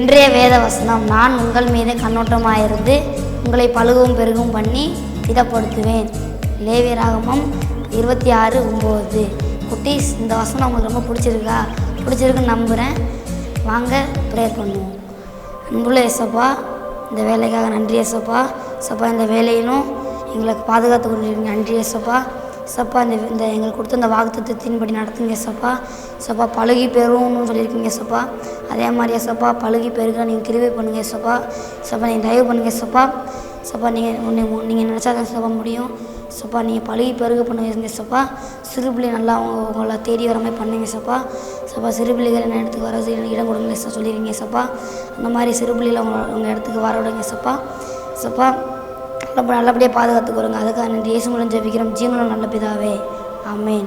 இன்றைய வேத வசனம், நான் உங்கள் மீது கண்ணோட்டமாயிருந்து உங்களை பழுகவும் பெருகவும் பண்ணி திடப்படுத்துவேன். லேவியராகமம் 26:9. குட்டீஸ், இந்த வசனம் உங்களுக்கு ரொம்ப பிடிச்சிருக்குன்னு நம்புகிறேன். வாங்க ப்ரேயர் பண்ணுவோம். அன்புள்ள ஏசப்பா, இந்த வேலைக்காக நன்றி ஏசப்பா. ஏசப்பா, இந்த வேலையிலும் எங்களுக்கு பாதுகாத்து கொண்டிருக்கீங்க. நன்றி ஏசப்பா. ஏசப்பா, இந்த எங்களுக்கு கொடுத்த இந்த வாக்குத்தத்தத்தின்படி நடத்துங்க ஏசப்பா. ஏசப்பா, பழுகி பெறும்னு சொல்லியிருக்கீங்க ஏசப்பா. அதே மாதிரி ஏசப்பா, பழுகி பெருக நீங்கள் கிருபை பண்ணுங்க ஏசப்பா. ஏசப்பா, நீங்கள் தயவு பண்ணுங்க ஏசப்பா. ஏசப்பா, நீங்கள் நினச்சா தான் ஏசப்பா முடியும். ஏசப்பா, நீங்கள் பழுகி பெருக பண்ணுங்க ஏசப்பா. சிறுபிள்ளை நல்லா உங்களை தேடி வர மாதிரி பண்ணுங்க ஏசப்பா. ஏசப்பா, சிறுபிள்ளைகள் என்ன இடத்துக்கு வர இடம் கொடுங்க சொல்லிடுங்க ஏசப்பா. அந்த மாதிரி சிறுபிள்ளைகளை உங்கள் இடத்துக்கு வர விடுங்க ஏசப்பா. ஏசப்பா, நல்லபடியாக பாதுகாத்துக்கு வருங்க. அதுக்காக நன்றி. இயேசு மூலம் ஜெபிக்கிறோம், ஜீவனுள்ள நல்ல பிதாவே. ஆமென்.